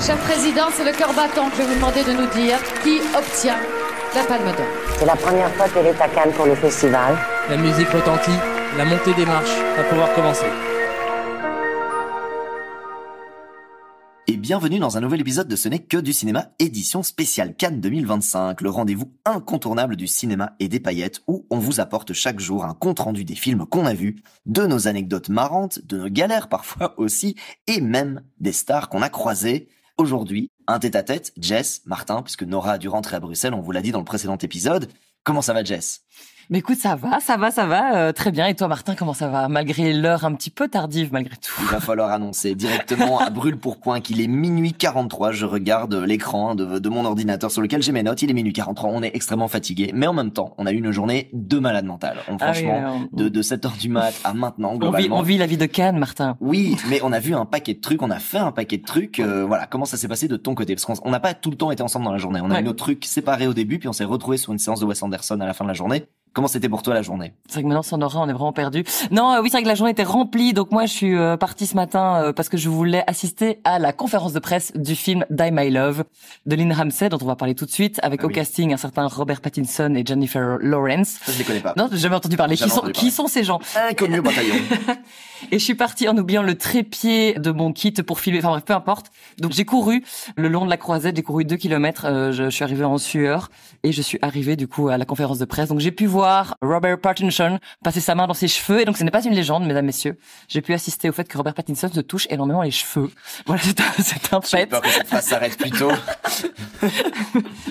Cher président, c'est le cœur battant que je vais vous demander de nous dire qui obtient la Palme d'Or. C'est la première fois qu'elle est à Cannes pour le festival. La musique retentit, la montée des marches va pouvoir commencer. Et bienvenue dans un nouvel épisode de Ce n'est que du cinéma, édition spéciale Cannes 2025, le rendez-vous incontournable du cinéma et des paillettes où on vous apporte chaque jour un compte-rendu des films qu'on a vus, de nos anecdotes marrantes, de nos galères parfois aussi, et même des stars qu'on a croisées. Aujourd'hui, un tête-à-tête, Jess, Martin, puisque Nora a dû rentrer à Bruxelles, on vous l'a dit dans le précédent épisode. Comment ça va, Jess ? Mais écoute, ça va, très bien. Et toi, Martin, comment ça va? Malgré l'heure un petit peu tardive, malgré tout. Il va falloir annoncer directement à brûle-pourpoint qu'il est minuit 43. Je regarde l'écran de mon ordinateur sur lequel j'ai mes notes. Il est minuit 43. On est extrêmement fatigué. Mais en même temps, on a eu une journée de malade mental. Franchement, de 7h du mat à maintenant, globalement. On vit la vie de Cannes, Martin. Oui, mais on a vu un paquet de trucs. On a fait un paquet de trucs. Voilà, comment ça s'est passé de ton côté? Parce qu'on n'a pas tout le temps été ensemble dans la journée. On a eu nos trucs séparés au début, puis on s'est retrouvés sur une séance de Wes Anderson à la fin de la journée. Comment c'était pour toi la journée? C'est vrai que maintenant, sans Nora, on est vraiment perdu. Non, oui, c'est vrai que la journée était remplie. Donc moi, je suis partie ce matin parce que je voulais assister à la conférence de presse du film Die My Love de Lynn Ramsay, dont on va parler tout de suite, avec au casting un certain Robert Pattinson et Jennifer Lawrence. Ça, je les connais pas. Non, j'ai jamais entendu parler. Qui sont ces gens? Inconnus au bataillon. Et je suis partie en oubliant le trépied de mon kit pour filmer. Enfin bref, peu importe. Donc j'ai couru le long de la croisette, j'ai couru 2 kilomètres. Je suis arrivée en sueur et je suis arrivée du coup à la conférence de presse. Donc j'ai pu voir Robert Pattinson passer sa main dans ses cheveux. Et donc ce n'est pas une légende, mesdames, messieurs. J'ai pu assister au fait que Robert Pattinson se touche énormément les cheveux. Voilà, c'est un fait. J'ai peur que cette phrase s'arrête plus tôt.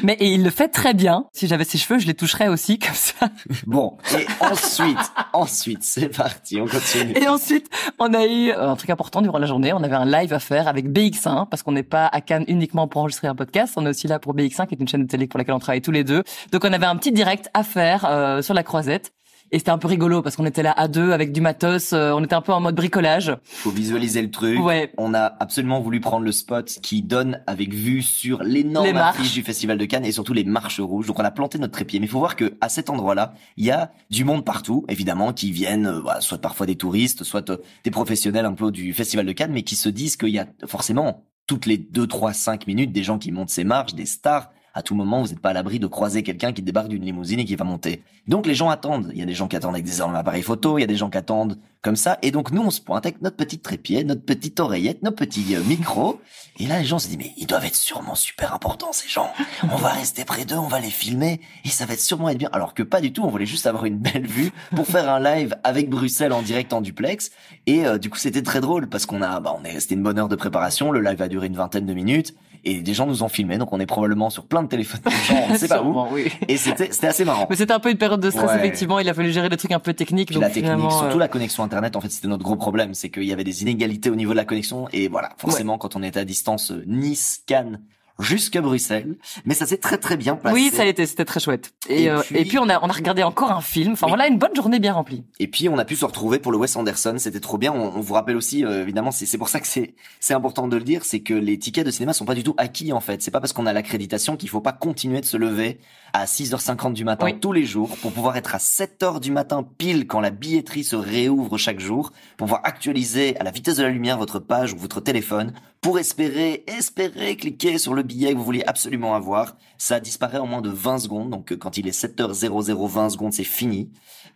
Mais et il le fait très bien. Si j'avais ses cheveux, je les toucherais aussi comme ça. Bon, et ensuite, c'est parti, on continue. Et ensuite, on a eu un truc important durant la journée. On avait un live à faire avec BX1 parce qu'on n'est pas à Cannes uniquement pour enregistrer un podcast. On est aussi là pour BX1 qui est une chaîne de télé pour laquelle on travaille tous les deux. Donc on avait un petit direct à faire sur la croisette. Et c'était un peu rigolo parce qu'on était là à deux avec du matos, on était un peu en mode bricolage. Faut visualiser le truc. Ouais. On a absolument voulu prendre le spot qui donne avec vue sur l'énorme affiche du Festival de Cannes et surtout les marches rouges. Donc on a planté notre trépied. Mais il faut voir que à cet endroit-là, il y a du monde partout, évidemment, qui viennent, soit parfois des touristes, soit des professionnels un peu du Festival de Cannes, mais qui se disent qu'il y a forcément toutes les 2, 3, 5 minutes des gens qui montent ces marches, des stars. À tout moment, vous n'êtes pas à l'abri de croiser quelqu'un qui débarque d'une limousine et qui va monter. Donc les gens attendent. Il y a des gens qui attendent avec des appareils photo, il y a des gens qui attendent comme ça. Et donc nous, on se pointe avec notre petit trépied, notre petite oreillette, nos petits micros. Et là, les gens se disent, mais ils doivent être sûrement super importants, ces gens. On va rester près d'eux, on va les filmer et ça va sûrement être bien. Alors que pas du tout, on voulait juste avoir une belle vue pour faire un live avec Bruxelles en direct en duplex. Et du coup, c'était très drôle parce on est resté une bonne heure de préparation. Le live a duré une vingtaine de minutes. Et des gens nous ont filmé, donc on est probablement sur plein de téléphones de gens, on ne sait pas où. Oui. Et c'était assez marrant. Mais c'était un peu une période de stress, effectivement. Il a fallu gérer des trucs un peu techniques. Puis donc la technique, surtout la connexion internet, en fait, c'était notre gros problème. C'est qu'il y avait des inégalités au niveau de la connexion. Et voilà, forcément, quand on était à distance, Nice, Cannes, jusqu'à Bruxelles. Mais ça s'est très très bien passé. Oui, ça a été, c'était très chouette. Et puis on a regardé encore un film. Enfin voilà, une bonne journée bien remplie. Et puis on a pu se retrouver pour le Wes Anderson, c'était trop bien. On vous rappelle aussi, évidemment, c'est pour ça que c'est important de le dire, c'est que les tickets de cinéma sont pas du tout acquis en fait. C'est pas parce qu'on a l'accréditation qu'il faut pas continuer de se lever à 6h50 du matin tous les jours pour pouvoir être à 7h du matin pile quand la billetterie se réouvre chaque jour, pour pouvoir actualiser à la vitesse de la lumière votre page ou votre téléphone pour espérer cliquer sur le billet que vous vouliez absolument avoir. Ça disparaît en moins de 20 secondes, donc quand il est 7h00 20 secondes, c'est fini.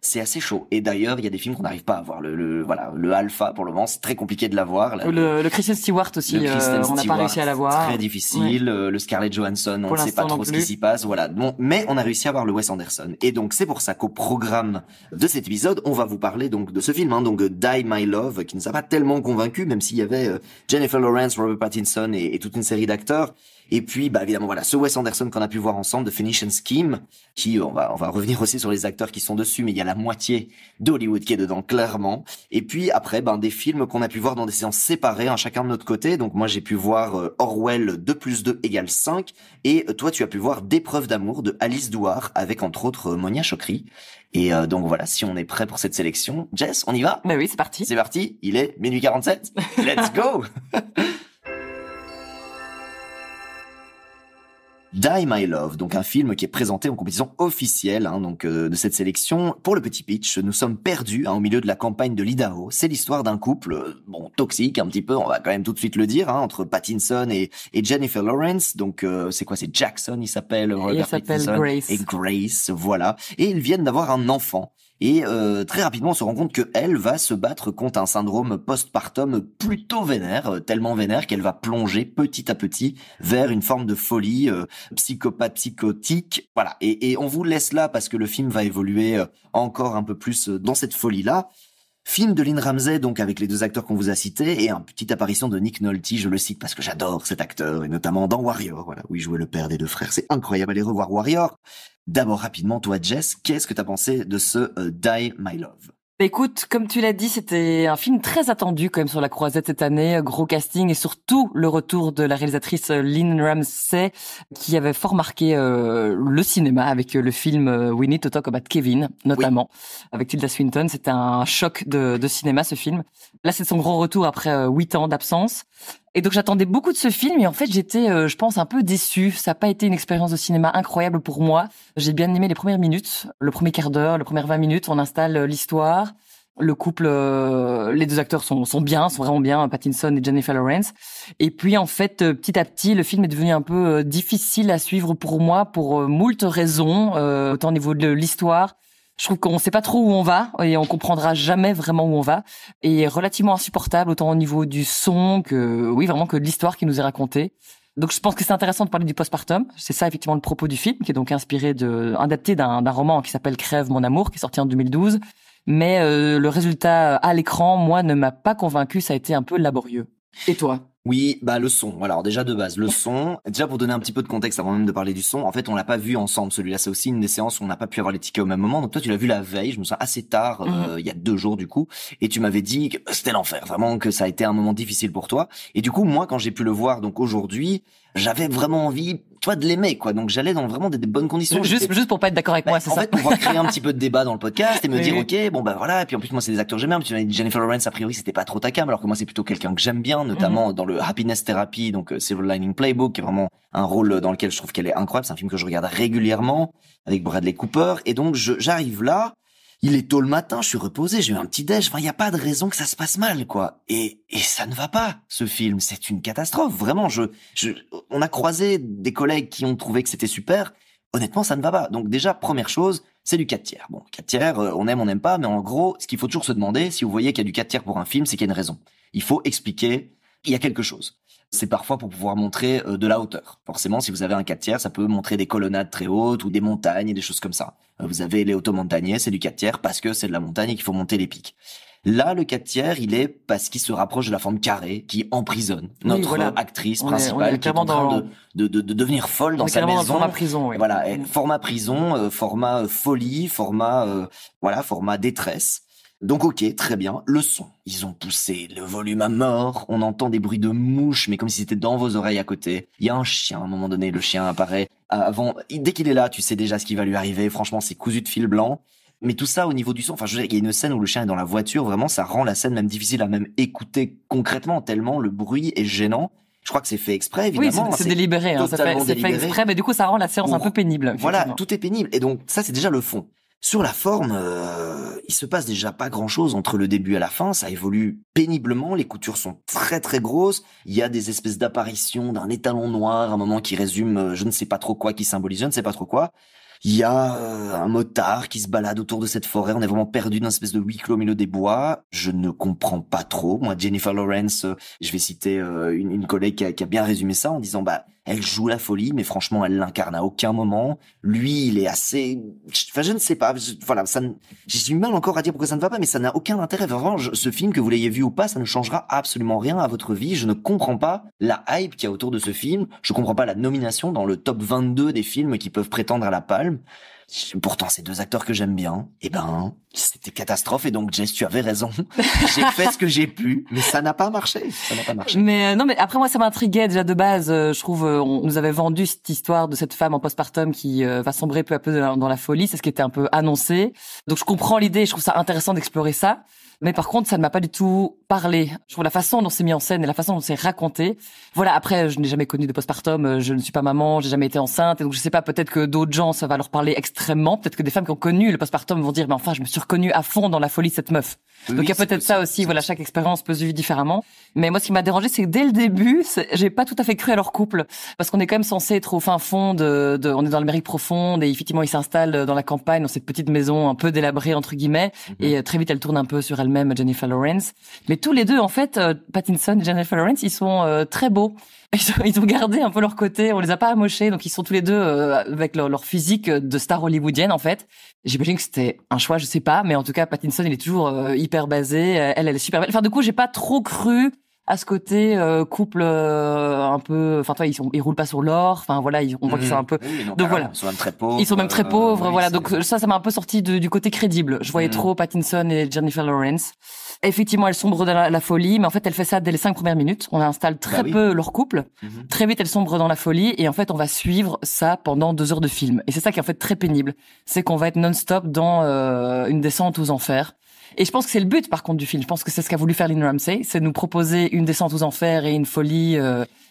C'est assez chaud. Et d'ailleurs, il y a des films qu'on n'arrive pas à avoir. Le Alpha, pour le moment, c'est très compliqué de l'avoir. Le Kristen Stewart aussi, on n'a pas réussi à l'avoir. Très difficile. Ouais. Le Scarlett Johansson, on ne sait pas trop ce qui s'y passe. Voilà. Bon, mais on a réussi à avoir le Wes Anderson. Et donc, c'est pour ça qu'au programme de cet épisode, on va vous parler donc de ce film, donc Die My Love, qui nous a pas tellement convaincus, même s'il y avait Jennifer Lawrence, Robert Pattinson et toute une série d'acteurs. Et puis, évidemment, voilà, ce Wes Anderson qu'on a pu voir ensemble, The Phoenician Scheme, qui, on va revenir aussi sur les acteurs qui sont dessus, mais il y a la moitié d'Hollywood qui est dedans, clairement. Et puis, après, des films qu'on a pu voir dans des séances séparées, chacun de notre côté. Donc, moi, j'ai pu voir Orwell 2+2 = 5. Et toi, tu as pu voir Des preuves d'amour de Alice Douard, avec, entre autres, Monia Chokri. Et donc, voilà, si on est prêt pour cette sélection. Jess, on y va? Mais oui, c'est parti. C'est parti. Il est minuit 47. Let's go! Die My Love, donc un film qui est présenté en compétition officielle de cette sélection. Pour le petit pitch, nous sommes perdus au milieu de la campagne de l'Idaho. C'est l'histoire d'un couple toxique un petit peu, on va quand même tout de suite le dire, entre Pattinson et Jennifer Lawrence. Donc c'est Jackson, il s'appelle Grace. Et Grace, voilà. Et ils viennent d'avoir un enfant. Et très rapidement, on se rend compte qu'elle va se battre contre un syndrome postpartum plutôt vénère, tellement vénère qu'elle va plonger petit à petit vers une forme de folie psychotique. Voilà. Et on vous laisse là parce que le film va évoluer encore un peu plus dans cette folie-là. Film de Lynn Ramsay, donc avec les deux acteurs qu'on vous a cités, et une petite apparition de Nick Nolte, je le cite parce que j'adore cet acteur, et notamment dans Warrior, voilà, où il jouait le père des deux frères. C'est incroyable, allez revoir Warrior. D'abord, rapidement, toi, Jess, qu'est-ce que t'as pensé de ce Die My Love? Écoute, comme tu l'as dit, c'était un film très attendu quand même sur la croisette cette année, gros casting et surtout le retour de la réalisatrice Lynn Ramsay qui avait fort marqué le cinéma avec le film We Need to Talk About Kevin, notamment, avec Tilda Swinton. C'était un choc de cinéma, ce film. Là, c'est son grand retour après 8 ans d'absence. Et donc j'attendais beaucoup de ce film et en fait j'étais, je pense, un peu déçue. Ça n'a pas été une expérience de cinéma incroyable pour moi. J'ai bien aimé les premières minutes, le premier quart d'heure, les premières 20 minutes. On installe l'histoire, le couple, les deux acteurs sont vraiment bien, Pattinson et Jennifer Lawrence. Et puis en fait, petit à petit, le film est devenu un peu difficile à suivre pour moi pour moult raisons, autant au niveau de l'histoire. Je trouve qu'on sait pas trop où on va et on comprendra jamais vraiment où on va, et relativement insupportable autant au niveau du son que de l'histoire qui nous est racontée. Donc je pense que c'est intéressant de parler du postpartum. C'est ça effectivement le propos du film, qui est donc adapté d'un roman qui s'appelle Crève mon amour, qui est sorti en 2012. Mais le résultat à l'écran, moi, ne m'a pas convaincu. Ça a été un peu laborieux. Et toi? Oui, le son. Voilà, alors déjà de base, le son. Déjà pour donner un petit peu de contexte avant même de parler du son, en fait, on l'a pas vu ensemble. Celui-là, c'est aussi une des séances où on n'a pas pu avoir les tickets au même moment. Donc toi, tu l'as vu la veille. Je me sens assez tard, il y a 2 jours du coup, et tu m'avais dit que c'était l'enfer, vraiment que ça a été un moment difficile pour toi. Et du coup, moi, quand j'ai pu le voir, donc aujourd'hui, j'avais vraiment envie, de l'aimer, quoi. Donc j'allais dans vraiment des bonnes conditions. Juste pour pas être d'accord avec moi, c'est ça. En fait, pour pouvoir créer un petit peu de débat dans le podcast et me dire, ok, voilà. Et puis en plus, moi, c'est des acteurs que j'aime bien. Tu m'as dit Jennifer Lawrence, a priori, c'était pas trop ta cam, alors que moi, c'est plutôt quelqu'un que j'aime bien, notamment dans le Happiness Therapy, donc Silver Lining Playbook, qui est vraiment un rôle dans lequel je trouve qu'elle est incroyable. C'est un film que je regarde régulièrement avec Bradley Cooper. Et donc, j'arrive là. Il est tôt le matin, je suis reposé, j'ai eu un petit déj. Enfin, il y a pas de raison que ça se passe mal, quoi. Et ça ne va pas, ce film. C'est une catastrophe. Vraiment, on a croisé des collègues qui ont trouvé que c'était super. Honnêtement, ça ne va pas. Donc déjà, première chose, c'est du 4 tiers. Bon, 4 tiers, on aime, on n'aime pas, mais en gros, ce qu'il faut toujours se demander, si vous voyez qu'il y a du 4 tiers pour un film, c'est qu'il y a une raison. Il faut expliquer, il y a quelque chose. C'est parfois pour pouvoir montrer de la hauteur. Forcément, si vous avez un 4 tiers, ça peut montrer des colonnades très hautes ou des montagnes et des choses comme ça. Vous avez les automontagnais, c'est du 4 tiers parce que c'est de la montagne et qu'il faut monter les pics. Là, le 4 tiers, il est parce qu'il se rapproche de la forme carrée qui emprisonne notre actrice principale qui est en train de devenir folle dans sa maison. Dans format prison, oui. Voilà, format prison, format folie, format détresse. Donc ok, très bien. Le son, ils ont poussé le volume à mort. On entend des bruits de mouches, mais comme si c'était dans vos oreilles à côté. Il y a un chien, à un moment donné, le chien apparaît. Dès qu'il est là, tu sais déjà ce qui va lui arriver. Franchement, c'est cousu de fil blanc. Mais tout ça au niveau du son, je veux dire, il y a une scène où le chien est dans la voiture. Vraiment, ça rend la scène même difficile à même écouter concrètement, tellement le bruit est gênant. Je crois que c'est fait exprès, évidemment. Oui, c'est délibéré. C'est fait exprès, mais du coup, ça rend la séance un peu pénible. Voilà, tout est pénible. Et donc, ça, c'est déjà le fond. Sur la forme, il se passe déjà pas grand-chose entre le début et la fin. Ça évolue péniblement. Les coutures sont très très grosses. Il y a des espèces d'apparitions d'un étalon noir, un moment qui résume je ne sais pas trop quoi, qui symbolise je ne sais pas trop quoi. Il y a un motard qui se balade autour de cette forêt. On est vraiment perdu dans une espèce de huis clos au milieu des bois. Je ne comprends pas trop. Moi, Jennifer Lawrence, je vais citer une collègue qui a bien résumé ça en disant elle joue la folie, mais franchement, elle l'incarne à aucun moment. Lui, il est assez... Enfin, je ne sais pas. J'ai du mal encore à dire pourquoi ça ne va pas, mais ça n'a aucun intérêt. Vraiment, ce film, que vous l'ayez vu ou pas, ça ne changera absolument rien à votre vie. Je ne comprends pas la hype qu'il y a autour de ce film. Je comprends pas la nomination dans le top 22 des films qui peuvent prétendre à la Palme. Pourtant, c'est 2 acteurs que j'aime bien. C'était catastrophe. Et donc, Jess, tu avais raison. J'ai fait ce que j'ai pu, mais ça n'a pas marché. Mais non, mais après, moi, ça m'intriguait déjà de base. Je trouve, on nous avait vendu cette histoire de cette femme en postpartum qui va sombrer peu à peu dans la folie. C'est ce qui était un peu annoncé. Donc, je comprends l'idée. Je trouve ça intéressant d'explorer ça. Mais par contre, ça ne m'a pas du tout parlé. Je trouve la façon dont c'est mis en scène et la façon dont c'est raconté. Voilà, après, je n'ai jamais connu de postpartum, je ne suis pas maman, j'ai jamais été enceinte, et donc je sais pas, peut-être que d'autres gens, ça va leur parler extrêmement. Peut-être que des femmes qui ont connu le postpartum vont dire, mais enfin, je me suis reconnue à fond dans la folie de cette meuf. Oui, donc il y a peut-être ça aussi, voilà, chaque expérience peut se vivre différemment. Mais moi, ce qui m'a dérangé, c'est que dès le début, j'ai pas tout à fait cru à leur couple. Parce qu'on est quand même censé être au fin fond on est dans l'Amérique profonde, et effectivement, ils s'installent dans la campagne, dans cette petite maison un peu délabrée, entre guillemets, et très vite, elle tourne un peu sur elle-même, Jennifer Lawrence. Mais tous les deux, en fait, Pattinson et Jennifer Lawrence, ils sont très beaux. Ils ont gardé un peu leur côté, on les a pas amochés, donc ils sont tous les deux avec leur physique de star hollywoodienne en fait. J'imagine que c'était un choix, je sais pas, mais en tout cas Pattinson il est toujours hyper basé, elle est super belle. Enfin du coup j'ai pas trop cru à ce côté couple un peu, enfin toi ils roulent pas sur l'or, enfin voilà on voit qu'ils sont un peu, oui, non, donc voilà ils sont même très pauvres. Ils sont même très pauvres, oui, voilà. Donc ça m'a un peu sorti du côté crédible. Je voyais trop Pattinson et Jennifer Lawrence. Effectivement, elle sombre dans la folie, mais en fait, elle fait ça dès les 5 premières minutes. On installe très peu leur couple. Très vite, elle sombre dans la folie, et en fait, on va suivre ça pendant 2 heures de film. Et c'est ça qui est en fait très pénible. C'est qu'on va être non-stop dans une descente aux enfers. Et je pense que c'est le but, par contre, du film. Je pense que c'est ce qu'a voulu faire Lynn Ramsay, c'est de nous proposer une descente aux enfers et une folie,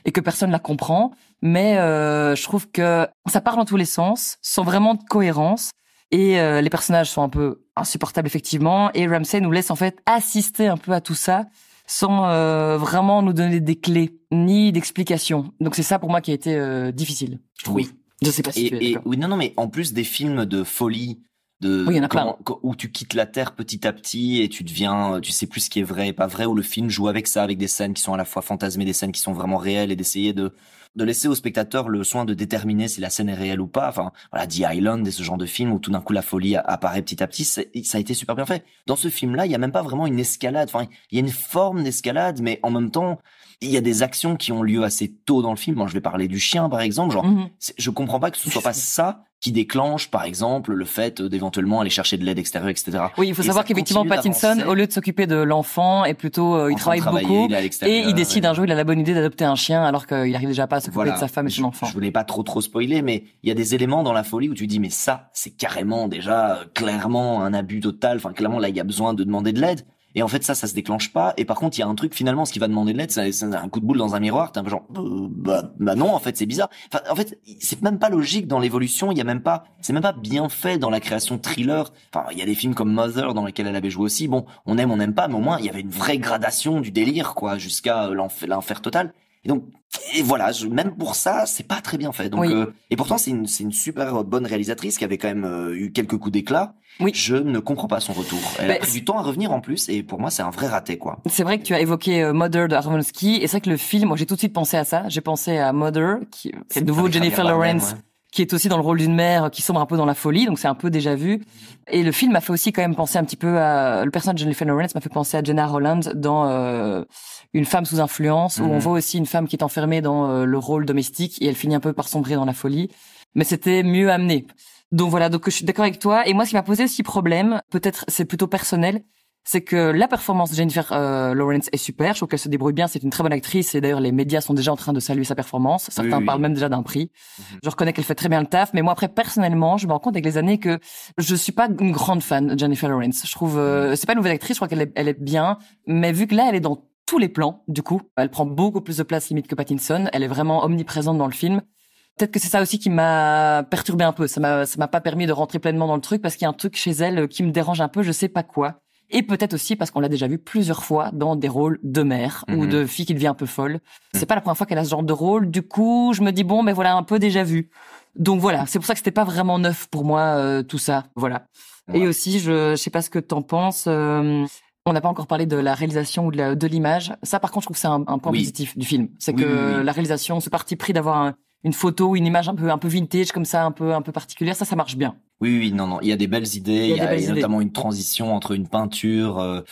et que personne la comprend. Mais je trouve que ça part dans tous les sens, sans vraiment de cohérence. Et les personnages sont un peu insupportables, effectivement. Et Ramsay nous laisse en fait assister un peu à tout ça, sans vraiment nous donner des clés, ni d'explications. Donc c'est ça pour moi qui a été difficile, je trouve. Oui. Je sais pas si tu es d'accord. Oui, non, mais en plus des films de folie, oui, il y en a plein. où tu quittes la terre petit à petit et tu sais plus ce qui est vrai et pas vrai, où le film joue avec ça, avec des scènes qui sont à la fois fantasmées, des scènes qui sont vraiment réelles, et d'essayer de laisser au spectateur le soin de déterminer si la scène est réelle ou pas. Enfin, voilà, The Island et ce genre de film où tout d'un coup la folie apparaît petit à petit, ça a été super bien fait. Dans ce film-là, il y a même pas vraiment une escalade. Enfin, il y a une forme d'escalade, mais en même temps, il y a des actions qui ont lieu assez tôt dans le film. Bon, je vais parler du chien, par exemple. Genre, je comprends pas que ce soit pas ça qui déclenche, par exemple, le fait d'éventuellement aller chercher de l'aide extérieure, etc. Oui, il faut savoir qu'effectivement, Pattinson, au lieu de s'occuper de l'enfant, est plutôt, il travaille beaucoup, et il décide un jour, il a la bonne idée d'adopter un chien, alors qu'il arrive déjà pas à s'occuper de sa femme et de son enfant. Je voulais pas trop spoiler, mais il y a des éléments dans la folie où tu dis, mais ça, c'est carrément déjà, clairement un abus total. Enfin, clairement, là, il y a besoin de demander de l'aide. Et en fait, ça se déclenche pas. Et par contre, il y a un truc, finalement, ce qui va demander de l'aide, c'est un coup de boule dans un miroir. T'es un peu genre, bah non, en fait, c'est bizarre. Enfin, en fait, c'est même pas logique dans l'évolution. C'est même pas bien fait dans la création thriller. Enfin, il y a des films comme Mother dans lesquels elle avait joué aussi. Bon, on n'aime pas, mais au moins, il y avait une vraie gradation du délire, quoi, jusqu'à l'enfer total. Et donc, voilà, même pour ça, c'est pas très bien fait. Donc, et pourtant, c'est une super bonne réalisatrice qui avait quand même eu quelques coups d'éclat. Oui. Je ne comprends pas son retour. Elle a pris du temps à revenir en plus, et pour moi, c'est un vrai raté, quoi. C'est vrai que tu as évoqué Mother de Aronofsky, et c'est vrai que le film, moi, j'ai tout de suite pensé à ça. J'ai pensé à Mother, c'est de nouveau Jennifer Lawrence, qui est aussi dans le rôle d'une mère qui sombre un peu dans la folie, donc c'est un peu déjà vu. Et le film m'a fait aussi quand même penser un petit peu à, le personnage de Jennifer Lawrence m'a fait penser à Gena Rowlands dans Une femme sous influence, où on voit aussi une femme qui est enfermée dans le rôle domestique, et elle finit un peu par sombrer dans la folie. Mais c'était mieux amené. Donc voilà, donc je suis d'accord avec toi. Et moi, ce qui m'a posé aussi problème, peut-être c'est plutôt personnel, c'est que la performance de Jennifer Lawrence est super. Je trouve qu'elle se débrouille bien. C'est une très bonne actrice. Et d'ailleurs, les médias sont déjà en train de saluer sa performance. Certains parlent même déjà d'un prix. Je reconnais qu'elle fait très bien le taf. Mais moi, après, personnellement, je me rends compte avec les années que je suis pas une grande fan de Jennifer Lawrence. Je trouve, c'est pas une nouvelle actrice. Je crois qu'elle est bien. Mais vu que là, elle est dans tous les plans, du coup, elle prend beaucoup plus de place limite que Pattinson. Elle est vraiment omniprésente dans le film. Peut-être que c'est ça aussi qui m'a perturbé un peu. Ça m'a pas permis de rentrer pleinement dans le truc, parce qu'il y a un truc chez elle qui me dérange un peu, je sais pas quoi. Et peut-être aussi parce qu'on l'a déjà vu plusieurs fois dans des rôles de mère ou de fille qui devient un peu folle. C'est pas la première fois qu'elle a ce genre de rôle. Du coup, je me dis bon, mais voilà, un peu déjà vu. Donc voilà, c'est pour ça que c'était pas vraiment neuf pour moi tout ça. Voilà. Ouais. Et aussi, je sais pas ce que t'en penses. On n'a pas encore parlé de la réalisation ou de l'image. Ça, par contre, je trouve que c'est un point positif du film. C'est que la réalisation, ce parti pris d'avoir une photo ou une image un peu vintage comme ça, un peu particulière, ça marche bien. Oui, non, il y a des belles idées. Il y a notamment une transition entre une peinture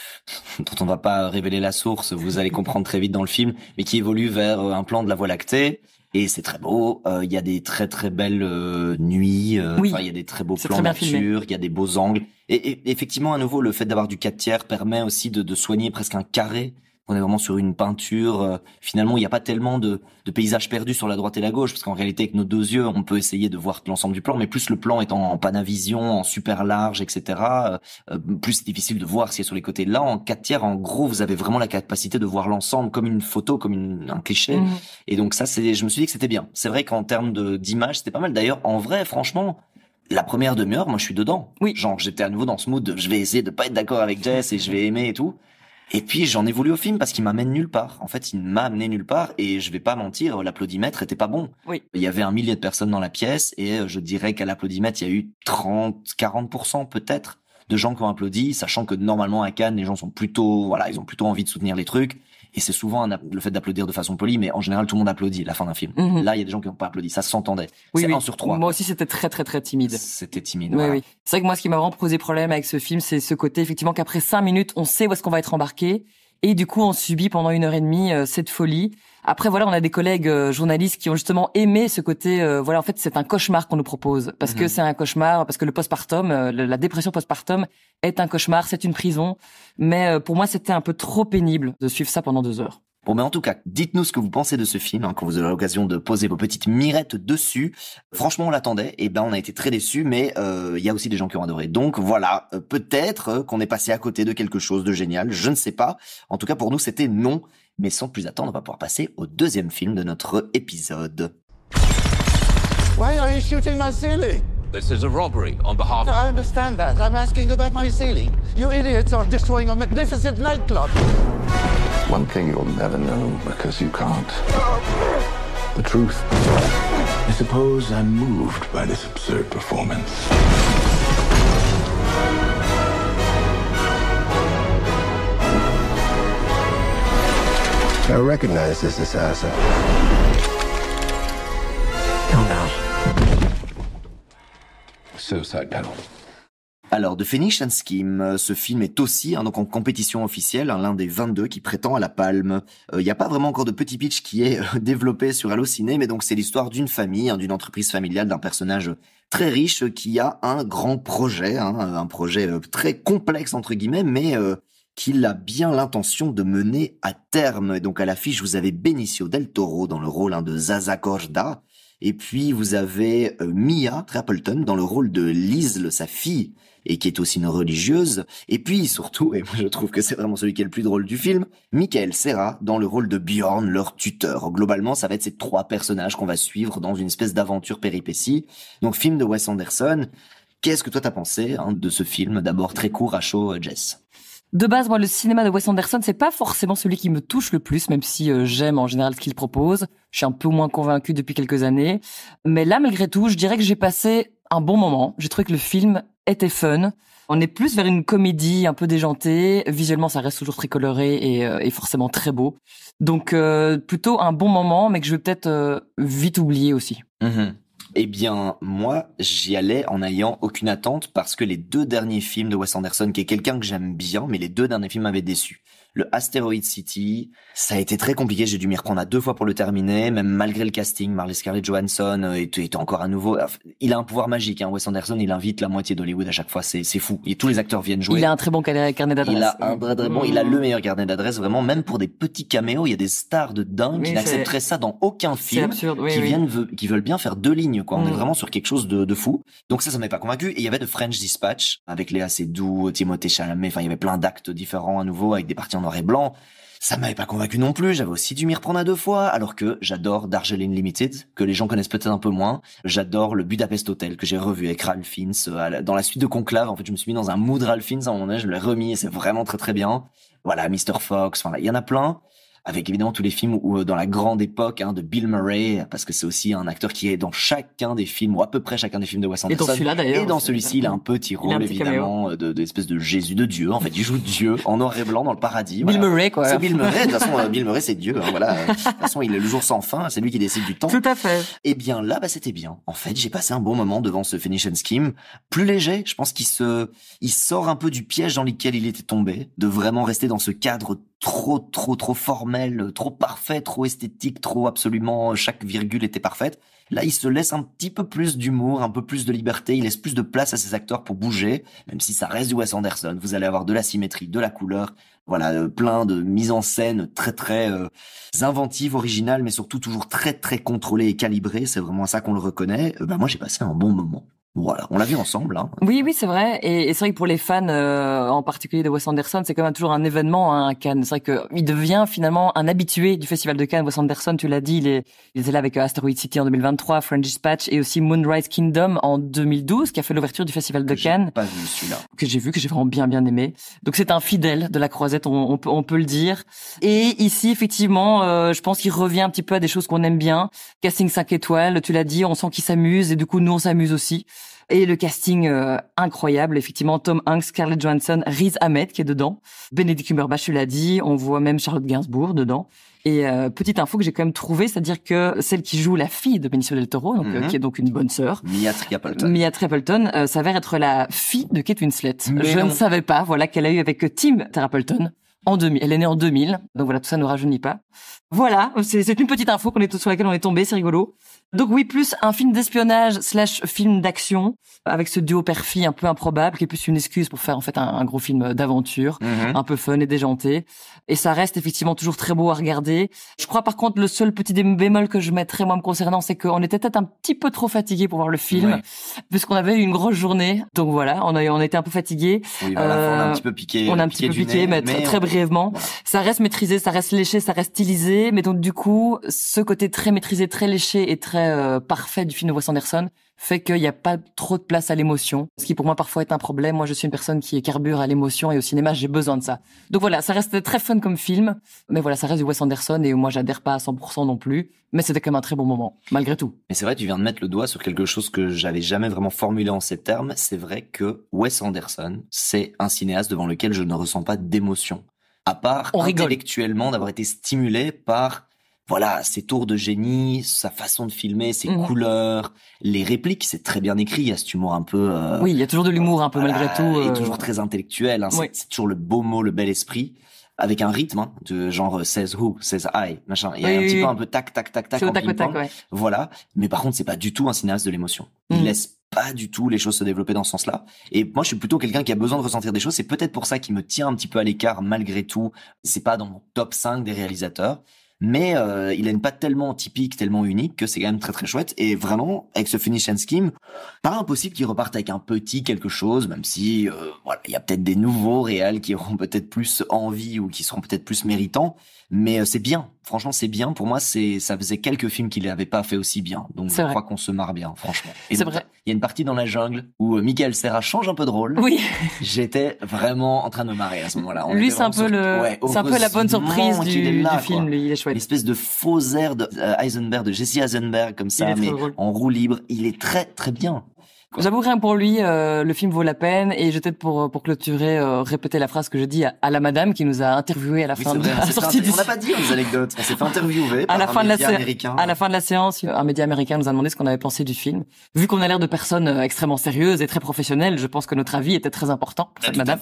dont on ne va pas révéler la source, vous allez comprendre très vite dans le film, mais qui évolue vers un plan de la Voie lactée. Et c'est très beau. Il y a des très très belles nuits. Il y a des très beaux plans de nature. Il y a des beaux angles. Et effectivement, à nouveau, le fait d'avoir du 4/3 permet aussi de soigner presque un carré On est vraiment sur une peinture, finalement, il n'y a pas tellement de paysages perdus sur la droite et la gauche, parce qu'en réalité, avec nos deux yeux, on peut essayer de voir l'ensemble du plan, mais plus le plan est en Panavision, en super large, etc., plus c'est difficile de voir ce qu'il y a sur les côtés. Là, en 4/3, en gros, vous avez vraiment la capacité de voir l'ensemble comme une photo, comme un cliché. Et donc ça, je me suis dit que c'était bien. C'est vrai qu'en termes d'image, c'était pas mal. D'ailleurs, en vrai, franchement, la première demi-heure, moi, je suis dedans. Oui. Genre, j'étais à nouveau dans ce mood de je vais essayer de pas être d'accord avec Jess et je vais aimer et tout. Et puis j'en ai voulu au film parce qu'il m'amène nulle part. En fait, il m'a amené nulle part et je vais pas mentir, l'applaudimètre était pas bon. Oui. Il y avait 1 millier de personnes dans la pièce et je dirais qu'à l'applaudimètre, il y a eu 30-40% peut-être de gens qui ont applaudi, sachant que normalement à Cannes, les gens sont plutôt, ils ont plutôt envie de soutenir les trucs. Et c'est souvent le fait d'applaudir de façon polie, mais en général, tout le monde applaudit à la fin d'un film. Là, il y a des gens qui n'ont pas applaudi. Ça s'entendait. C'est 1 sur 3. Moi aussi, c'était très, très, très timide. C'était timide, Oui. C'est vrai que moi, ce qui m'a vraiment posé problème avec ce film, c'est ce côté, effectivement, qu'après 5 minutes, on sait où est-ce qu'on va être embarqué. Et du coup, on subit pendant 1h30 cette folie. Après, on a des collègues journalistes qui ont justement aimé ce côté. En fait, c'est un cauchemar qu'on nous propose parce que c'est un cauchemar, parce que le postpartum, la dépression postpartum est un cauchemar, c'est une prison. Mais pour moi, c'était un peu trop pénible de suivre ça pendant 2 heures. Bon, mais en tout cas, dites-nous ce que vous pensez de ce film, quand vous aurez l'occasion de poser vos petites mirettes dessus. Franchement, on l'attendait, et on a été très déçus, mais il y a aussi des gens qui ont adoré. Donc voilà, peut-être qu'on est passé à côté de quelque chose de génial, je ne sais pas. En tout cas, pour nous, c'était non. Mais sans plus attendre, on va pouvoir passer au deuxième film de notre épisode. Why are you shooting my ceiling? This is a robbery on behalf of... I understand that. I'm asking about my ceiling. You idiots are destroying a magnificent nightclub. One thing you'll never know because you can't. The truth. I suppose I'm moved by this absurd performance. I recognize this assassin. Kill now. Suicide panel. Alors, The Phoenician Scheme, ce film est aussi donc en compétition officielle, l'un des 22 qui prétend à la Palme. Il n'y a pas vraiment encore de petit pitch qui est développé sur Allociné, mais donc c'est l'histoire d'une famille, d'une entreprise familiale, d'un personnage très riche qui a un grand projet, un projet très complexe entre guillemets, mais qu'il a bien l'intention de mener à terme. Et donc à l'affiche, vous avez Benicio del Toro dans le rôle de Zaza Corda, et puis vous avez Mia Appleton dans le rôle de Liz, sa fille, et qui est aussi une religieuse. Et puis surtout, et moi je trouve que c'est vraiment celui qui est le plus drôle du film, Michael Cera dans le rôle de Bjorn, leur tuteur. Globalement, ça va être ces 3 personnages qu'on va suivre dans une espèce d'aventure péripétie. Donc film de Wes Anderson. Qu'est-ce que toi t'as pensé de ce film? D'abord très court à chaud, Jess. De base, moi, le cinéma de Wes Anderson, c'est pas forcément celui qui me touche le plus, même si j'aime en général ce qu'il propose. Je suis un peu moins convaincu depuis quelques années. Mais là, malgré tout, je dirais que j'ai passé un bon moment. J'ai trouvé que le film était fun. On est plus vers une comédie un peu déjantée. Visuellement, ça reste toujours très coloré et forcément très beau. Donc, plutôt un bon moment, mais que je vais peut-être vite oublier aussi. Eh bien, moi, j'y allais en n'ayant aucune attente parce que les 2 derniers films de Wes Anderson, qui est quelqu'un que j'aime bien, mais les 2 derniers films m'avaient déçu. Le Asteroid City, ça a été très compliqué, j'ai dû m'y reprendre à 2 fois pour le terminer, même malgré le casting. Scarlett Johansson était encore à nouveau... Il a un pouvoir magique, Wes Anderson, il invite la moitié d'Hollywood à chaque fois, c'est fou. Et tous les acteurs viennent jouer. Il a un très bon carnet d'adresse. Il a le meilleur carnet d'adresse, vraiment, même pour des petits caméos, il y a des stars de dingue qui n'accepteraient ça dans aucun film, absurde, qui veulent bien faire 2 lignes, quoi. On est vraiment sur quelque chose de fou. Donc ça m'avait pas convaincu. Et il y avait The French Dispatch, avec Léa Seydoux, Timothée Chalamet, il y avait plein d'actes différents à nouveau, avec des parties en noir et blanc. Ça m'avait pas convaincu non plus, j'avais aussi dû m'y reprendre à 2 fois, alors que j'adore Darjeeling Limited, que les gens connaissent peut-être un peu moins. J'adore le Budapest Hotel, que j'ai revu avec Ralph Fiennes, dans la suite de Conclave. En fait, je me suis mis dans un mood Ralph Fiennes à un moment donné, je l'ai remis et c'est vraiment très très bien. Voilà, Mr. Fox, il y en a plein. Avec évidemment tous les films où dans la grande époque de Bill Murray, parce que c'est aussi un acteur qui est dans chacun des films, ou à peu près chacun des films de Wes Anderson. Et dans celui-là d'ailleurs. Et dans celui-ci, il a un petit rôle évidemment d'espèce de Jésus, de Dieu. En fait, il joue Dieu en noir et blanc dans le paradis. Bill Murray, quoi. C'est Bill Murray. De toute façon, Bill Murray, c'est Dieu. Voilà. De toute façon, il est le jour sans fin. C'est lui qui décide du temps. Tout à fait. Et bien là, c'était bien. En fait, j'ai passé un bon moment devant ce Phoenician Scheme. Plus léger. Je pense qu'il sort un peu du piège dans lequel il était tombé, de vraiment rester dans ce cadre trop formel, trop parfait, trop esthétique, trop absolument, chaque virgule était parfaite. Là, il se laisse un petit peu plus d'humour, un peu plus de liberté, il laisse plus de place à ses acteurs pour bouger, même si ça reste du Wes Anderson. Vous allez avoir de la symétrie, de la couleur, voilà, plein de mises en scène très inventives, originales, mais surtout toujours très contrôlées et calibrées. C'est vraiment à ça qu'on le reconnaît. Moi, j'ai passé un bon moment. Voilà, on l'a vu ensemble. Hein. Oui, c'est vrai. Et c'est vrai que pour les fans, en particulier de Wes Anderson, c'est quand même toujours un événement à Cannes. C'est vrai qu'il devient finalement un habitué du Festival de Cannes. Wes Anderson, tu l'as dit, il était là avec Asteroid City en 2023, French Dispatch et aussi Moonrise Kingdom en 2012, qui a fait l'ouverture du Festival de Cannes. J'ai pas vu celui-là. Que j'ai vu, que j'ai vraiment bien aimé. Donc c'est un fidèle de la Croisette, on peut le dire. Et ici, effectivement, je pense qu'il revient un petit peu à des choses qu'on aime bien. Casting 5 étoiles, tu l'as dit, on sent qu'il s'amuse et du coup, nous, on s'amuse aussi. Et le casting incroyable, effectivement, Tom Hanks, Scarlett Johansson, Riz Ahmed qui est dedans, Benedict Cumberbatch, tu l'as dit, on voit même Charlotte Gainsbourg dedans. Et petite info que j'ai quand même trouvée, c'est-à-dire que celle qui joue la fille de Benicio del Toro, donc qui est donc une bonne sœur, Mia Trapalton, s'avère être la fille de Kate Winslet. Mais je non. ne savais pas, voilà, qu'elle a eu avec Tim Trapalton en 2000. Elle est née en 2000, donc voilà, tout ça ne rajeunit pas. Voilà, c'est une petite info sur laquelle on est tombé, c'est rigolo. Donc oui, plus un film d'espionnage / film d'action avec ce duo père-fille un peu improbable qui est plus une excuse pour faire en fait un gros film d'aventure, un peu fun et déjanté. Et ça reste effectivement toujours très beau à regarder. Je crois par contre le seul petit bémol que je mettrais moi me concernant, c'est qu'on était peut-être un petit peu trop fatigué pour voir le film, puisqu'on avait eu une grosse journée. Donc voilà, on était un peu fatigué. Oui, voilà, on a un petit peu piqué. On a un petit peu piqué, mais très brièvement. Voilà. Ça reste maîtrisé, ça reste léché, ça reste stylisé. Mais donc du coup, ce côté très maîtrisé, très léché et très parfait du film de Wes Anderson fait qu'il n'y a pas trop de place à l'émotion, ce qui pour moi parfois est un problème. Moi, je suis une personne qui carbure à l'émotion et au cinéma, j'ai besoin de ça. Donc voilà, ça reste très fun comme film, mais voilà, ça reste du Wes Anderson et moi, j'adhère pas à 100% non plus, mais c'était quand même un très bon moment, malgré tout. Mais c'est vrai, tu viens de mettre le doigt sur quelque chose que j'avais jamais vraiment formulé en ces termes. C'est vrai que Wes Anderson, c'est un cinéaste devant lequel je ne ressens pas d'émotion, à part intellectuellement d'avoir été stimulé par voilà, ses tours de génie, sa façon de filmer, ses couleurs, les répliques, c'est très bien écrit, il y a cet humour un peu... oui, il y a toujours de l'humour un peu malgré tout. Et toujours très intellectuel, hein, c'est toujours le beau mot, le bel esprit, avec un rythme de genre says who, says I, machin. Il y a un petit peu un peu tac, en ping-pong. Voilà, mais par contre, c'est pas du tout un cinéaste de l'émotion. Il laisse pas du tout les choses se développer dans ce sens-là. Et moi, je suis plutôt quelqu'un qui a besoin de ressentir des choses. C'est peut-être pour ça qu'il me tient un petit peu à l'écart malgré tout. C'est pas dans mon top 5 des réalisateurs. Mais il a une patte tellement typique, tellement unique que c'est quand même très chouette. Et vraiment, avec ce Finish and Scheme, pas impossible qu'il reparte avec un petit quelque chose, même si voilà, il y a peut-être des nouveaux réals qui auront peut-être plus envie ou qui seront peut-être plus méritants. Mais c'est bien, franchement c'est bien. Pour moi, ça faisait quelques films qu'il n'avait pas fait aussi bien. Donc je crois qu'on se marre bien, franchement. Et c'est vrai. Il y a une partie dans la jungle où Michael Cera change un peu de rôle. Oui. J'étais vraiment en train de me marrer à ce moment-là. Lui, c'est un peu c'est un peu la bonne surprise du film. Lui, il est chouette. Une espèce de faux air de Eisenberg, de Jesse Eisenberg comme ça, mais en roue libre. Il est très bien. J'avoue, rien pour lui, le film vaut la peine. Et je vais peut-être pour clôturer, répéter la phrase que je dis à la madame qui nous a interviewé à la fin de la sortie du... On n'a pas dit les anecdotes. On s'est fait interviewer par un média américain. À la fin de la séance, un média américain nous a demandé ce qu'on avait pensé du film. Vu qu'on a l'air de personnes extrêmement sérieuses et très professionnelles, je pense que notre avis était très important pour cette madame.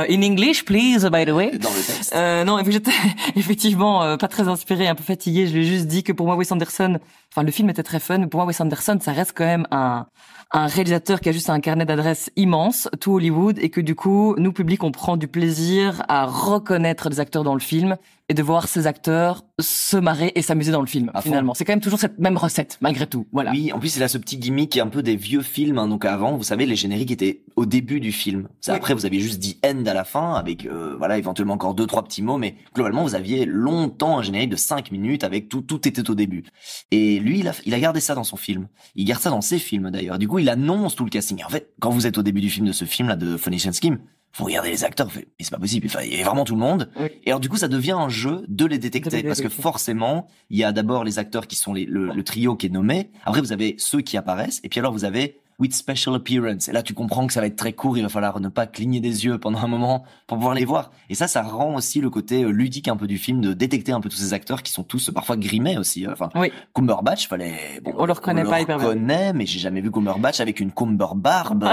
In English, please, by the way. Dans le texte. Non, et puis j'étais effectivement pas très inspirée, un peu fatiguée. Je lui ai juste dit que pour moi, Wes Anderson, le film était très fun, mais pour moi, Wes Anderson, ça reste quand même un réalisateur qui a juste un carnet d'adresses immense, tout Hollywood, et que du coup, nous, public, on prend du plaisir à reconnaître des acteurs dans le film et de voir ces acteurs se marrer et s'amuser dans le film, finalement. C'est quand même toujours cette même recette, malgré tout. Voilà. Oui, en plus, il a ce petit gimmick un peu des vieux films, hein. Donc avant, vous savez, les génériques étaient au début du film. Après, vous aviez juste dit end à la fin, avec, voilà, éventuellement encore 2-3 petits mots, mais globalement, vous aviez longtemps un générique de 5 minutes avec tout était au début. Et lui, il a gardé ça dans son film. Il garde ça dans ses films, d'ailleurs. Du coup, il annonce tout le casting. Et en fait, quand vous êtes au début du film de ce film-là, de Finish and Scheme, vous regardez les acteurs, vous faites, mais c'est pas possible. Enfin, il y a vraiment tout le monde. Oui. Et alors, du coup, ça devient un jeu de les détecter. Parce que forcément, il y a d'abord les acteurs qui sont le trio qui est nommé. Après, vous avez ceux qui apparaissent. Et puis alors, vous avez with special appearance. Et là, tu comprends que ça va être très court, il va falloir ne pas cligner des yeux pendant un moment pour pouvoir les voir. Et ça rend aussi le côté ludique un peu du film, de détecter un peu tous ces acteurs qui sont tous parfois grimés aussi. Enfin, oui. Cumberbatch, on le reconnaît pas hyper bien. On le reconnaît, mais j'ai jamais vu Cumberbatch avec une Cumberbarbe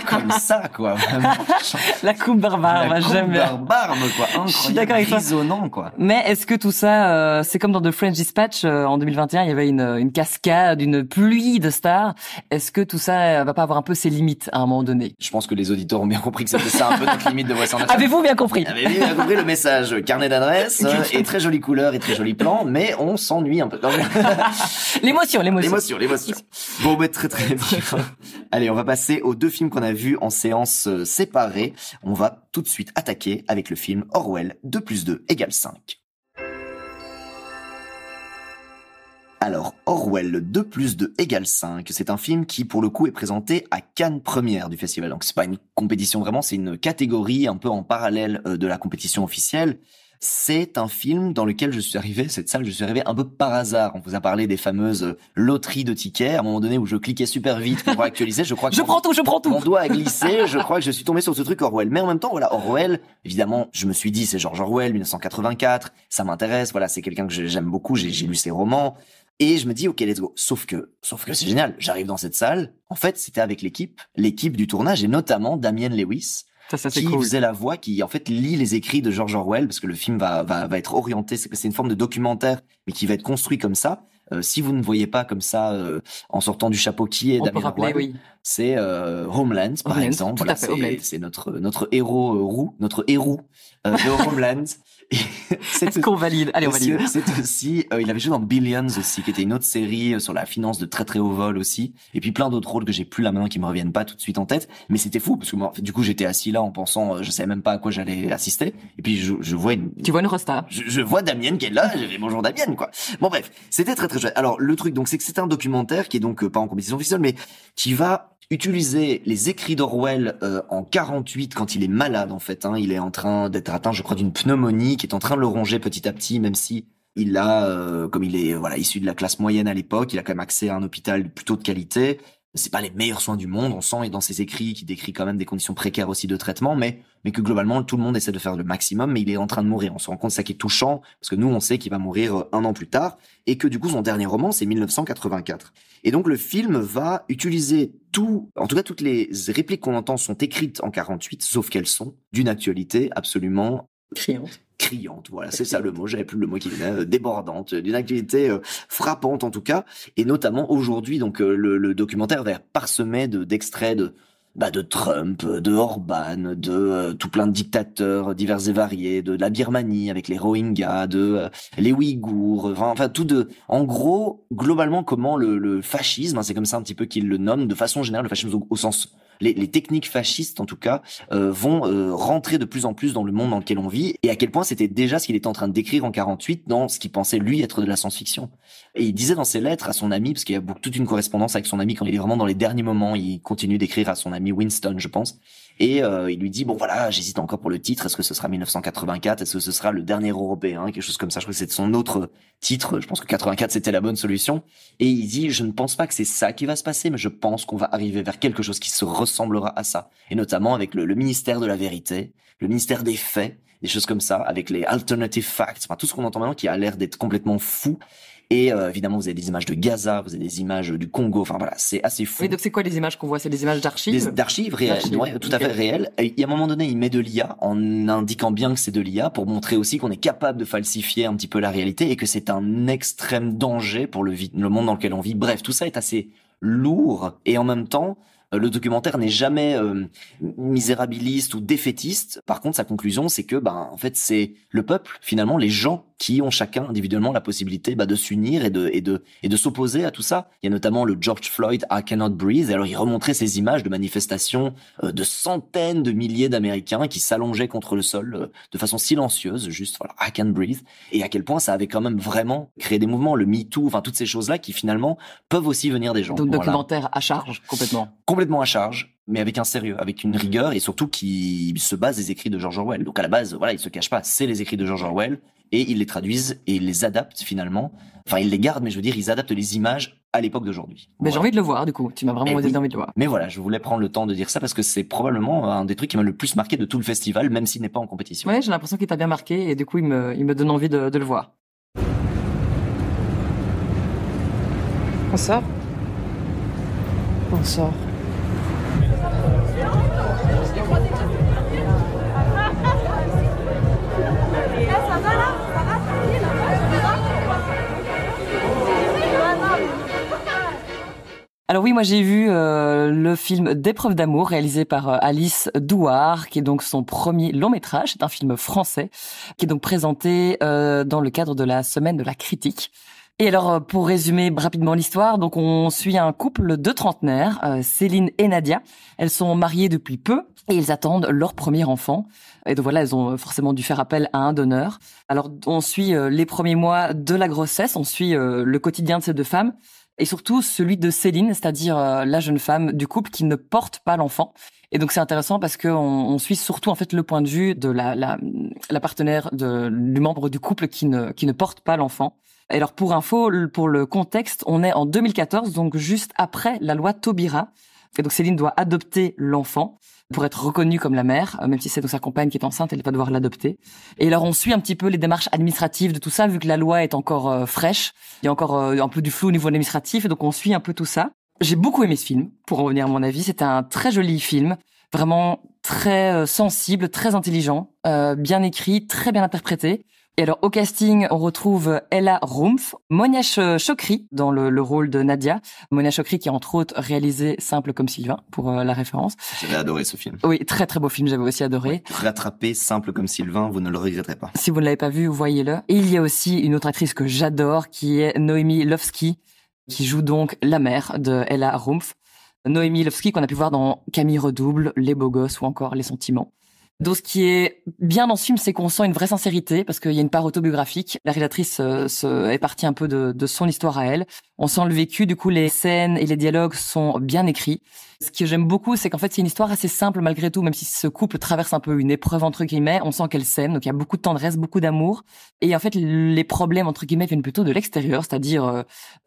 comme ça, quoi. Vraiment. La Cumberbarbe, jamais. Cumberbarbe, quoi. Incroyable. Je suis d'accord avec toi. Grisonnant, quoi. Mais est-ce que tout ça, c'est comme dans The French Dispatch en 2021, il y avait une cascade, une pluie de stars. Est-ce que tout ça va pas avoir un peu ses limites à un moment donné? Je pense que les auditeurs ont bien compris que c'était ça un peu notre limite de Wes Anderson. Avez-vous bien compris? Avez-vous bien compris le message? Carnet d'adresse et très jolie couleur et très joli plan, mais on s'ennuie un peu. L'émotion. Bon, mais très bien. Allez, on va passer aux 2 films qu'on a vus en séance séparée. On va tout de suite attaquer avec le film Orwell 2+2 = 5. Alors, Orwell 2+2 = 5, c'est un film qui, pour le coup, est présenté à Cannes première du festival. Donc, c'est pas une compétition vraiment, c'est une catégorie un peu en parallèle de la compétition officielle. C'est un film dans lequel je suis arrivé un peu par hasard. On vous a parlé des fameuses loteries de tickets, à un moment donné où je cliquais super vite pour pouvoir actualiser. Je crois que je prends tout. Mon doigt a glissé. Je crois que je suis tombé sur ce truc Orwell. Mais en même temps, voilà, Orwell, évidemment, je me suis dit, c'est George Orwell, 1984. Ça m'intéresse. Voilà, c'est quelqu'un que j'aime beaucoup. J'ai lu ses romans. Et je me dis, ok, let's go. Sauf que c'est génial. J'arrive dans cette salle. En fait, c'était avec l'équipe du tournage et notamment Damien Lewis. Ça, qui cool. faisait la voix, qui en fait lit les écrits de George Orwell, parce que le film va être orienté, c'est une forme de documentaire, mais qui va être construit comme ça. Si vous ne voyez pas comme ça, en sortant du chapeau qui est Damien Lewis, oui. c'est Homeland, par exemple. Voilà, c'est notre héros notre héros de Homeland. Est-ce qu'on valide? Allez, on valide. C'est aussi, il avait joué dans Billions aussi, qui était une autre série sur la finance de très très haut vol aussi. Et puis plein d'autres rôles que j'ai plus là maintenant qui me reviennent pas tout de suite en tête. Mais c'était fou parce que moi, du coup, j'étais assis là en pensant, je savais même pas à quoi j'allais assister. Et puis je vois tu vois une resta. Je vois Damien qui est là. J'ai dit bonjour Damien, quoi. Bon bref, c'était très très chouette. Alors le truc donc c'est que c'est un documentaire qui est donc pas en compétition officielle, mais qui va utiliser les écrits d'Orwell en 48 quand il est malade en fait. Il est en train d'être atteint, je crois, d'une pneumonie qui est en train de le ronger petit à petit, même si il a, comme il est issu de la classe moyenne à l'époque, il a quand même accès à un hôpital plutôt de qualité. C'est pas les meilleurs soins du monde, on sent, et dans ses écrits qui décrit quand même des conditions précaires aussi de traitement, mais que globalement tout le monde essaie de faire le maximum, mais il est en train de mourir. On se rend compte, ça qui est touchant, parce que nous on sait qu'il va mourir 1 an plus tard, et que du coup son dernier roman c'est 1984. Et donc le film va utiliser toutes les répliques qu'on entend sont écrites en 48, sauf qu'elles sont d'une actualité absolument criante, voilà, c'est ça le mot, j'avais plus le mot qui venait, débordante, d'une actualité frappante en tout cas, et notamment aujourd'hui, donc le documentaire va être parsemé d'extraits de Trump, de Orban, de tout plein de dictateurs divers et variés, de la Birmanie avec les Rohingyas, de les Ouïghours, enfin en gros, globalement comment le fascisme, c'est comme ça un petit peu qu'il le nomme, de façon générale, le fascisme au sens les techniques fascistes en tout cas vont rentrer de plus en plus dans le monde dans lequel on vit, et à quel point c'était déjà ce qu'il était en train de décrire en 48 dans ce qu'il pensait lui être de la science-fiction. Et il disait dans ses lettres à son ami, parce qu'il y a toute une correspondance avec son ami quand il est vraiment dans les derniers moments, il continue d'écrire à son ami Winston, je pense, et il lui dit bon voilà, j'hésite encore pour le titre, est-ce que ce sera 1984, est-ce que ce sera le dernier européen, quelque chose comme ça, je crois que c'est son autre titre, je pense que 84 c'était la bonne solution, et il dit je ne pense pas que c'est ça qui va se passer, mais je pense qu'on va arriver vers quelque chose qui se ressemblera à ça, et notamment avec le ministère de la vérité, le ministère des faits, des choses comme ça, avec les alternative facts, enfin tout ce qu'on entend maintenant qui a l'air d'être complètement fou. Et évidemment, vous avez des images de Gaza, vous avez des images du Congo, enfin voilà, c'est assez fou. Oui, donc c'est quoi les images qu'on voit? C'est des images d'archives? D'archives réelles, ouais, tout à fait réelles. Et à un moment donné, il met de l'IA, en indiquant bien que c'est de l'IA, pour montrer aussi qu'on est capable de falsifier un petit peu la réalité, et que c'est un extrême danger pour le monde dans lequel on vit. Bref, tout ça est assez lourd, et en même temps, le documentaire n'est jamais misérabiliste ou défaitiste. Par contre, sa conclusion, c'est que, en fait, c'est le peuple, finalement, les gens qui ont chacun individuellement la possibilité de s'unir et de s'opposer à tout ça. Il y a notamment le George Floyd I Cannot Breathe. Et alors, il remontrait ces images de manifestations de centaines de milliers d'Américains qui s'allongeaient contre le sol de façon silencieuse, juste voilà, I Can't Breathe. Et à quel point ça avait quand même vraiment créé des mouvements, le MeToo, enfin toutes ces choses-là qui finalement peuvent aussi venir des gens. Donc documentaire à charge, complètement à charge, mais avec un sérieux, avec une rigueur, et surtout qui se base des écrits de George Orwell. Donc à la base, voilà, ils se cachent pas, c'est les écrits de George Orwell, et ils les traduisent et ils les adaptent finalement. Enfin, ils les gardent, mais je veux dire, ils adaptent les images à l'époque d'aujourd'hui. Mais j'ai envie de le voir, du coup. Tu m'as vraiment donné envie de le voir. Mais voilà, je voulais prendre le temps de dire ça parce que c'est probablement un des trucs qui m'a le plus marqué de tout le festival, même s'il n'est pas en compétition. Ouais, j'ai l'impression qu'il t'a bien marqué et du coup, il me donne envie de le voir. On sort. On sort. Alors oui, moi j'ai vu le film D'épreuve d'amour réalisé par Alice Douard, qui est donc son premier long métrage. C'est un film français qui est donc présenté dans le cadre de la semaine de la critique. Et alors, pour résumer rapidement l'histoire, donc on suit un couple de trentenaires, Céline et Nadia. Elles sont mariées depuis peu et ils attendent leur premier enfant. Et donc voilà, elles ont forcément dû faire appel à un donneur. Alors, on suit les premiers mois de la grossesse, on suit le quotidien de ces deux femmes et surtout celui de Céline, c'est-à-dire la jeune femme du couple qui ne porte pas l'enfant. Et donc c'est intéressant parce que on suit surtout en fait le point de vue de la partenaire du membre du couple qui ne porte pas l'enfant. Et alors pour info, pour le contexte, on est en 2014, donc juste après la loi Taubira. Et donc Céline doit adopter l'enfant pour être reconnue comme la mère, même si c'est donc sa compagne qui est enceinte, elle va devoir l'adopter. Et alors on suit un petit peu les démarches administratives de tout ça, vu que la loi est encore fraîche. Il y a encore un peu du flou au niveau administratif, et donc on suit un peu tout ça. J'ai beaucoup aimé ce film, pour en revenir à mon avis. C'était un très joli film, vraiment très sensible, très intelligent, bien écrit, très bien interprété. Et alors, au casting, on retrouve Ella Rumpf, Monia Chokri dans le rôle de Nadia. Monia Chokri qui a entre autres réalisé Simple comme Sylvain, pour la référence. J'avais adoré ce film. Oui, très très beau film, j'avais aussi adoré. Ouais, rattraper Simple comme Sylvain, vous ne le regretterez pas. Si vous ne l'avez pas vu, voyez-le. Et il y a aussi une autre actrice que j'adore, qui est Noémie Lovski, qui joue donc la mère de Ella Rumpf. Noémie Lovski qu'on a pu voir dans Camille Redouble, Les Beaux Gosses ou encore Les Sentiments. Donc, ce qui est bien dans ce film, c'est qu'on sent une vraie sincérité parce qu'il y a une part autobiographique. La réalisatrice est partie un peu de son histoire à elle. On sent le vécu. Du coup, les scènes et les dialogues sont bien écrits. Ce que j'aime beaucoup, c'est qu'en fait, c'est une histoire assez simple malgré tout, même si ce couple traverse un peu une épreuve entre guillemets. On sent qu'elle s'aime, donc il y a beaucoup de tendresse, beaucoup d'amour. Et en fait, les problèmes entre guillemets viennent plutôt de l'extérieur, c'est-à-dire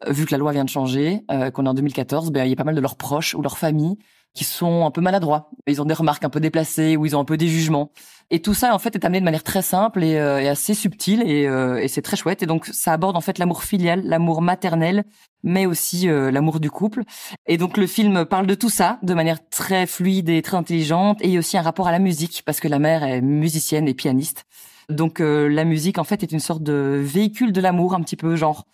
vu que la loi vient de changer, qu'on est en 2014, il y a pas mal de leurs proches ou leurs familles qui sont un peu maladroits. Ils ont des remarques un peu déplacées ou ils ont un peu des jugements. Et tout ça, en fait, est amené de manière très simple et assez subtile et c'est très chouette. Et donc, ça aborde en fait l'amour filial, l'amour maternel, mais aussi l'amour du couple. Et donc, le film parle de tout ça de manière très fluide et très intelligente. Et il y a aussi un rapport à la musique parce que la mère est musicienne et pianiste. Donc, la musique, en fait, est une sorte de véhicule de l'amour, un petit peu genre...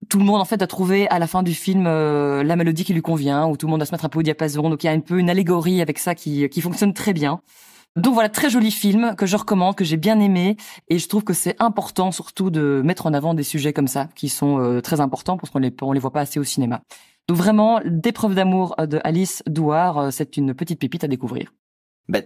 Tout le monde en fait a trouvé à la fin du film la mélodie qui lui convient, où tout le monde va se mettre un peu au diapason. Donc il y a un peu une allégorie avec ça qui fonctionne très bien. Donc voilà, très joli film que je recommande, que j'ai bien aimé, et je trouve que c'est important surtout de mettre en avant des sujets comme ça qui sont très importants parce qu'on les voit pas assez au cinéma. Donc vraiment, D'épreuve d'amour de Alice Douard, c'est une petite pépite à découvrir.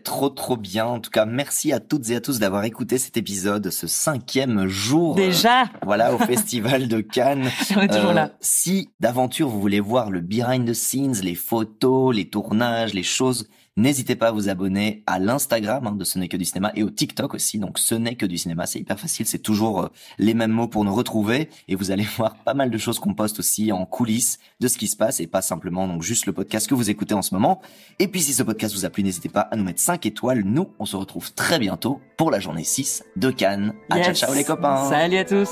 Trop bien. En tout cas, merci à toutes et à tous d'avoir écouté cet épisode, ce 5e jour. Déjà voilà, au Festival de Cannes. On est toujours là. Si d'aventure vous voulez voir le behind the scenes, les photos, les tournages, les choses, n'hésitez pas à vous abonner à l'Instagram de Ce n'est que du cinéma et au TikTok aussi. Donc Ce n'est que du cinéma, c'est hyper facile, c'est toujours les mêmes mots pour nous retrouver et vous allez voir pas mal de choses qu'on poste aussi en coulisses de ce qui se passe et pas simplement donc juste le podcast que vous écoutez en ce moment. Et puis si ce podcast vous a plu, n'hésitez pas à nous mettre 5 étoiles. Nous, on se retrouve très bientôt pour la journée 6 de Cannes. Yes. Ciao ciao les copains. Salut à tous.